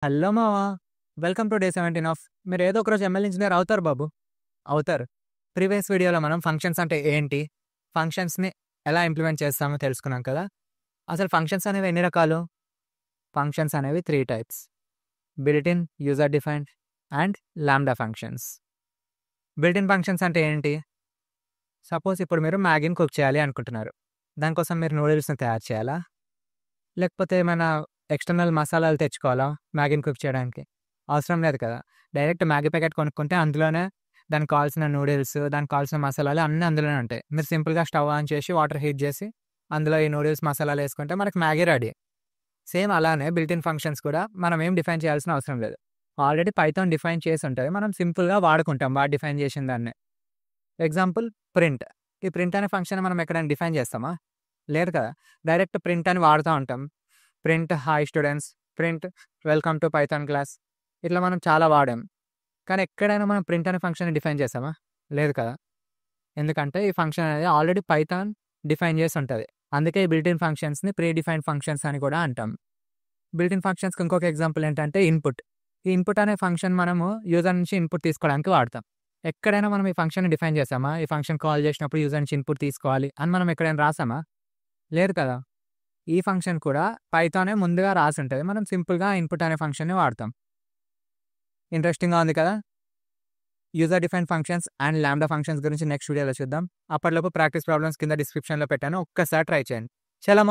Hello మావా! Welcome to day 17 of మీరు ఏదో ఒకరోజు ఎంఎల్ ఇంజినీర్ అవుతారు బాబు. అవుతారు. ప్రీవియస్ వీడియోలో మనం ఫంక్షన్స్ అంటే ఏంటి? ఫంక్షన్స్‌ని ఎలా ఇంప్లిమెంట్ చేస్తామో తెలుసుకున్నాం కదా! అసలు ఫంక్షన్స్ అనేవి ఎన్ని రకాలు? ఫంక్షన్స్ అనేవి 3 types. Built in, user defined and lambda functions. Built in functions అంటే ఏంటి? సపోజ్ ఇప్పుడు మీరు మ్యాగీని కుక్ చేయాలి అనుకుంటున్నారు. దానికోసం మీరు నూడిల్స్‌ని తయారు చేయాలా? లేకపోతే ఏమైనా ఎక్స్‌టర్నల్ మసాలాలు తెచ్చుకోవాలా మ్యాగీని కుక్ చేయడానికి? అవసరం లేదు కదా! డైరెక్ట్ మ్యాగీ ప్యాకెట్ కొనుక్కుంటే అందులోనే దానికి కావాల్సిన నూడిల్స్, దానికి కావాల్సిన మసాలాలు అన్నీ అందులోనే ఉంటాయి. మీరు సింపుల్‌గా స్టవ్ ఆన్ చేసి, వాటర్ హీట్ చేసి, అందులో ఈ నూడిల్స్ మసాలాలేసుకుంటే మనకి మ్యాగీ రెడీ. సేమ్ అలానే బిల్ట్ ఇన్ ఫంక్షన్స్ కూడా మనం ఏం డిఫైన్ చేయాల్సిన అవసరం లేదు. ఆల్రెడీ పైథాన్ డిఫైన్ చేసి ఉంటది. మనం సింపుల్‌గా వాడుకుంటాం వాడు డిఫైన్ చేసిన దాన్నే. Example print. ఈ ప్రింట్ అనే ఫంక్షన్ మనం ఎక్కడైనా డిఫైన్ చేస్తామా? లేదు కదా! డైరెక్ట్ ప్రింట్ అని వాడుతా ఉంటాం. Print hi students, print welcome to Python class. ఇట్లా మనం చాలా వాడాం. కానీ ఎక్కడైనా మనం ప్రింట్ అనే ఫంక్షన్‌ని డిఫైన్ చేసామా? లేదు కదా! ఎందుకంటే ఈ ఫంక్షన్ అనేది ఆల్రెడీ పైథాన్ డిఫైన్ చేసి ఉంటది. అందుకే ఈ బిల్ట్ ఇన్ ఫంక్షన్స్‌ని ప్రీ డిఫైన్డ్ ఫంక్షన్స్ అని కూడా అంటాం. బిల్ట్ ఇన్ ఫంక్షన్స్‌కి ఇంకొక ఎగ్జాంపుల్ ఏంటంటే ఇన్‌పుట్. ఈ ఇన్‌పుట్ అనే ఫంక్షన్ మనము యూజర్ నుంచి ఇన్‌పుట్ తీసుకోవడానికి వాడతాం. ఎక్కడైనా మనం ఈ ఫంక్షన్‌ని డిఫైన్ చేసామా? ఈ ఫంక్షన్ కాల్ చేసినప్పుడు యూజర్ నుంచి ఇన్‌పుట్ తీసుకోవాలి అని మనం ఎక్కడైనా రాసామా? లేదు కదా! ఈ ఫంక్షన్ కూడా పైథానే ముందుగా రాసుంటది. మనం సింపుల్‌గా ఇన్‌పుట్ అనే ఫంక్షన్‌ని వాడతాం. ఇంట్రెస్టింగ్‌గా ఉంది కదా! User defined functions and lambda functions గురించి నెక్స్ట్ వీడియోలో చూద్దాం. అప్పటిలోపు ప్రాక్టీస్ ప్రాబ్లమ్స్ కింద డిస్క్రిప్షన్‌లో పెట్టాను. ఒక్కసారి ట్రై చేయండి. చలో